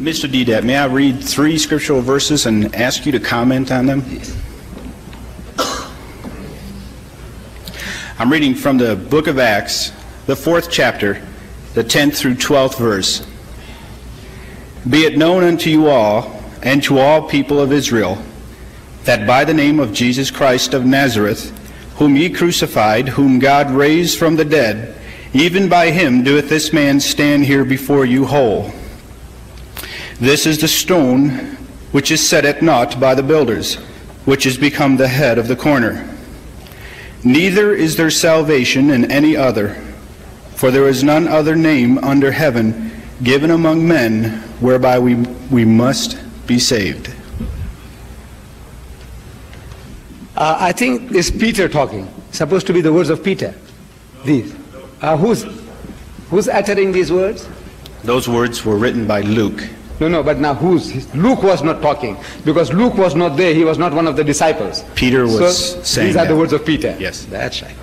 Mr. Deedat, may I read 3 scriptural verses and ask you to comment on them? I'm reading from the book of Acts, the 4th chapter, the 10th through 12th verse. Be it known unto you all, and to all people of Israel, that by the name of Jesus Christ of Nazareth, whom ye crucified, whom God raised from the dead, even by him doeth this man stand here before you whole. This is the stone which is set at naught by the builders, which is become the head of the corner. Neither is there salvation in any other, for there is none other name under heaven given among men whereby we must be saved. I think it's Peter talking. Supposed to be the words of Peter. These. Who's uttering these words? Those words were written by Luke. No, but now Luke was not talking, because Luke was not there. He was not one of the disciples. Peter was saying these are the words of Peter. Yes. That's right.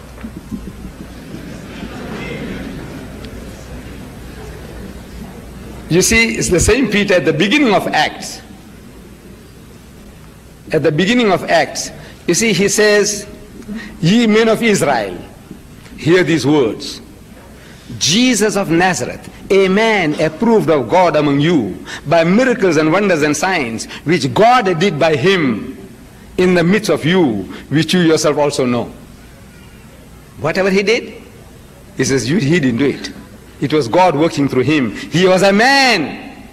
You see, it's the same Peter at the beginning of Acts. At the beginning of Acts, you see, he says, ye men of Israel, hear these words. Jesus of Nazareth, a man approved of God among you by miracles and wonders and signs, which God did by him in the midst of you, which you yourself also know. Whatever he did, he says, he didn't do it. It was God working through him. He was a man.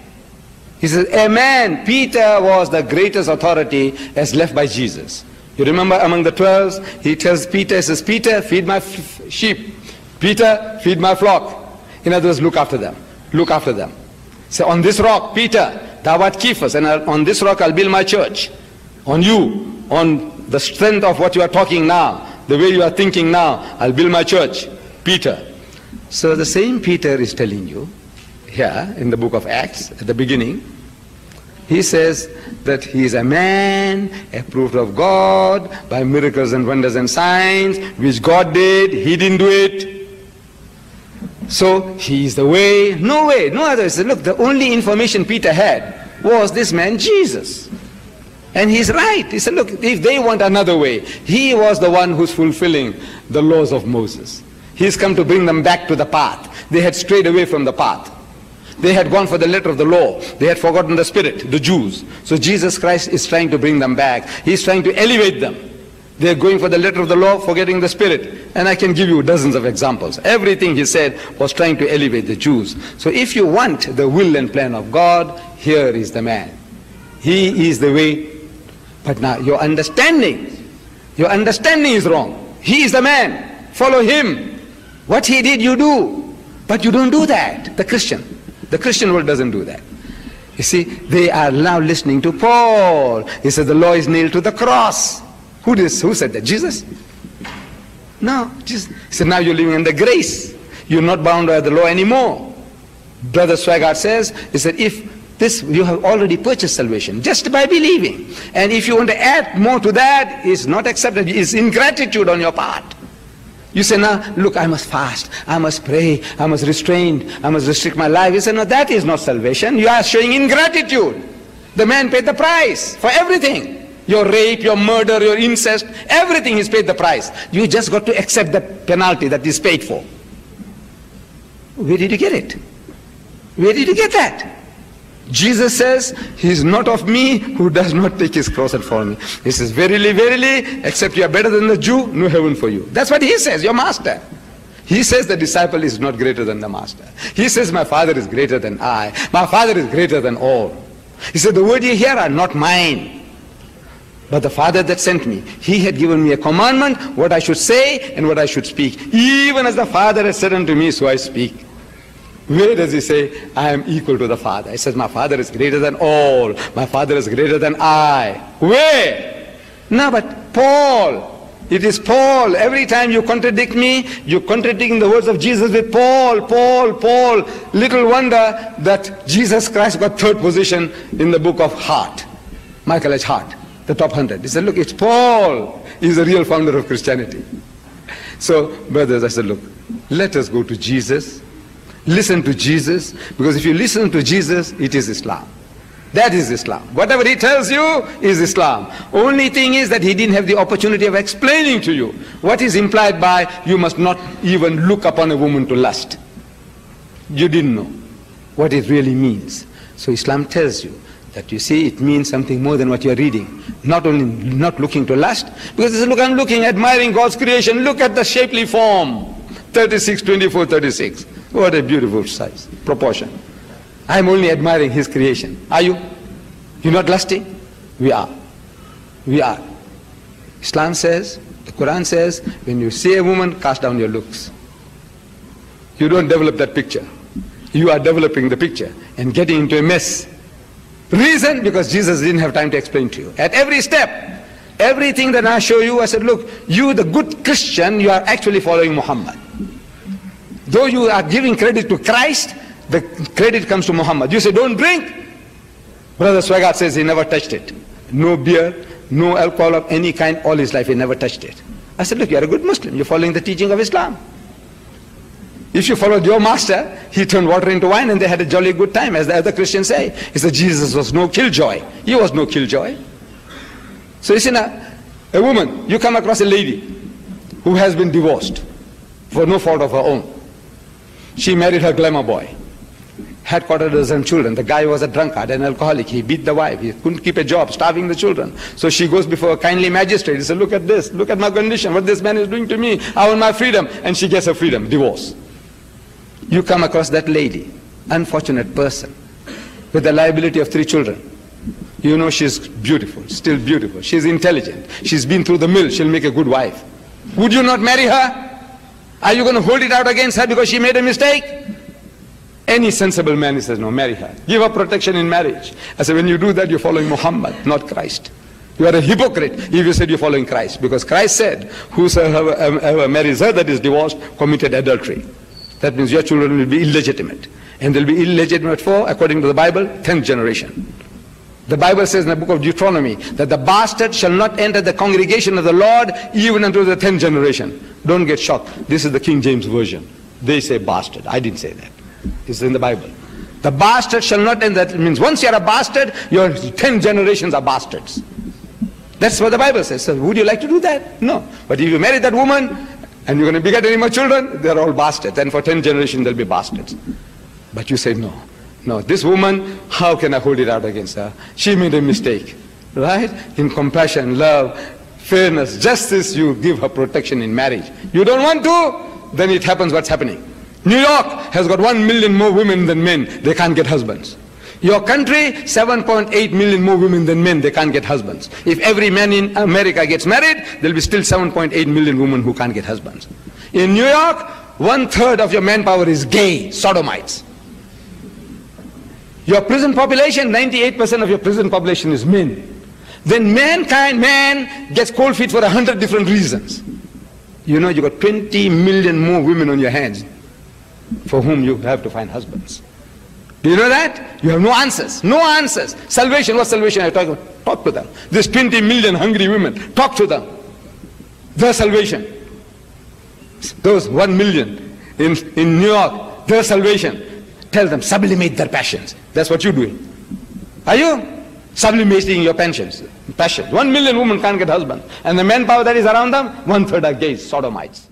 He says, a man. Peter was the greatest authority as left by Jesus. You remember among the 12, he tells Peter, he says, Peter, feed my sheep. Peter, feed my flock. In other words, look after them. Look after them. So on this rock, Peter, thou art Cephas, and on this rock I'll build my church. On you, on the strength of what you are talking now, the way you are thinking now, I'll build my church. Peter. So the same Peter is telling you here in the book of Acts at the beginning, he says that he is a man approved of God by miracles and wonders and signs, which God did, he didn't do it. So he is the way, no other. He said, look, the only information Peter had was this man Jesus. And he's right. He said, look, if they want another way, he was the one who's fulfilling the laws of Moses. He's come to bring them back to the path. They had strayed away from the path. They had gone for the letter of the law. They had forgotten the spirit, the Jews. So Jesus Christ is trying to bring them back. He's trying to elevate them. They're going for the letter of the law, forgetting the spirit. And I can give you dozens of examples. Everything he said was trying to elevate the Jews. So if you want the will and plan of God, here is the man. He is the way. But now your understanding is wrong. He is the man. Follow him. What he did, you do. But you don't do that. The Christian world doesn't do that. You see, they are now listening to Paul. He said the law is nailed to the cross. Who said that? Jesus? No. Jesus. He said now you're living in the grace. You're not bound by the law anymore. Brother Swaggart says, he said, if this, you have already purchased salvation just by believing. And if you want to add more to that, it's not accepted. It's ingratitude on your part. You say, now, look, I must fast, I must pray, I must restrain, I must restrict my life. You say, no, that is not salvation. You are showing ingratitude. The man paid the price for everything. Your rape, your murder, your incest, everything he's paid the price. You just got to accept the penalty that is paid for. Where did you get it? Where did you get that? Jesus says, he is not of me who does not take his cross and follow me. He says, verily, verily, except you are better than the Jew, no heaven for you. That's what he says, your master. He says the disciple is not greater than the master. He says, my Father is greater than I. My Father is greater than all. He said, the word you hear are not mine, but the Father that sent me. He had given me a commandment, what I should say and what I should speak. Even as the Father has said unto me, so I speak. Where does he say, I am equal to the Father? He says, my Father is greater than all. My Father is greater than I. Where? No, but Paul. It is Paul. Every time you contradict me, you're contradicting the words of Jesus with Paul. Little wonder that Jesus Christ got third position in the book of Hart. Michael H. Hart, the top 100. He said, look, it's Paul. He's the real founder of Christianity. So, brothers, I said, look, let us go to Jesus. Listen to Jesus, because if you listen to Jesus, it is Islam. That is Islam. Whatever he tells you is Islam. Only thing is that he didn't have the opportunity of explaining to you what is implied by you must not even look upon a woman to lust. You didn't know what it really means. So Islam tells you that, you see, it means something more than what you're reading. Not only not looking to lust, because it's, look, I'm looking, admiring God's creation. Look at the shapely form. 36, 24, 36. What a beautiful size, proportion. I'm only admiring his creation. Are you? You're not lusting? We are. We are. Islam says, the Quran says, when you see a woman, cast down your looks. You don't develop that picture. You are developing the picture and getting into a mess. Reason? Because Jesus didn't have time to explain to you. At every step, everything that I show you, I said, look, you the good Christian, you are actually following Muhammad. Though you are giving credit to Christ, the credit comes to Muhammad. You say, don't drink. Brother Swagat says he never touched it. No beer, no alcohol of any kind, all his life he never touched it. I said, look, you're a good Muslim. You're following the teaching of Islam. If you followed your master, he turned water into wine and they had a jolly good time, as the other Christians say. He said Jesus was no killjoy. He was no killjoy. So you see now, a woman, you come across a lady who has been divorced for no fault of her own. She married her glamour boy, had quarter dozen children. The guy was a drunkard, an alcoholic. He beat the wife. He couldn't keep a job, starving the children. So she goes before a kindly magistrate. He said, look at this. Look at my condition. What this man is doing to me. I want my freedom. And she gets her freedom. Divorce. You come across that lady, unfortunate person, with the liability of 3 children. You know she's beautiful, still beautiful. She's intelligent. She's been through the mill. She'll make a good wife. Would you not marry her? Are you going to hold it out against her because she made a mistake? Any sensible man, he says, no, marry her. Give her protection in marriage. I said, when you do that, you're following Muhammad, not Christ. You are a hypocrite if you said you're following Christ. Because Christ said, whosoever marries her that is divorced, committed adultery. That means your children will be illegitimate. And they'll be illegitimate for, according to the Bible, 10th generation. The Bible says in the book of Deuteronomy that the bastard shall not enter the congregation of the Lord even until the 10th generation. Don't get shocked. This is the King James Version. They say bastard. I didn't say that. It's in the Bible. The bastard shall not enter. That means once you're a bastard, your 10 generations are bastards. That's what the Bible says. So would you like to do that? No. But if you marry that woman and you're going to beget any more children, they're all bastards. And for 10 generations, they'll be bastards. But you say no. No, this woman, how can I hold it out against her? She made a mistake. Right? In compassion, love, fairness, justice, you give her protection in marriage. You don't want to, then it happens what's happening. New York has got 1 million more women than men. They can't get husbands. Your country, 7.8 million more women than men. They can't get husbands. If every man in America gets married, there'll be still 7.8 million women who can't get husbands. In New York, 1/3 of your manpower is gay, sodomites. Your prison population, 98% of your prison population is men. Then man gets cold feet for 100 different reasons. You know, you got 20 million more women on your hands for whom you have to find husbands. Do you know that? You have no answers. No answers. Salvation, what salvation are you talking about? Talk to them. There's 20 million hungry women. Talk to them. Their salvation. Those 1 million in New York, their salvation. Tell them, sublimate their passions. That's what you're doing. Are you? Sublimating your passions. 1 million women can't get husbands. And the manpower that is around them, 1/3 are gays, sodomites.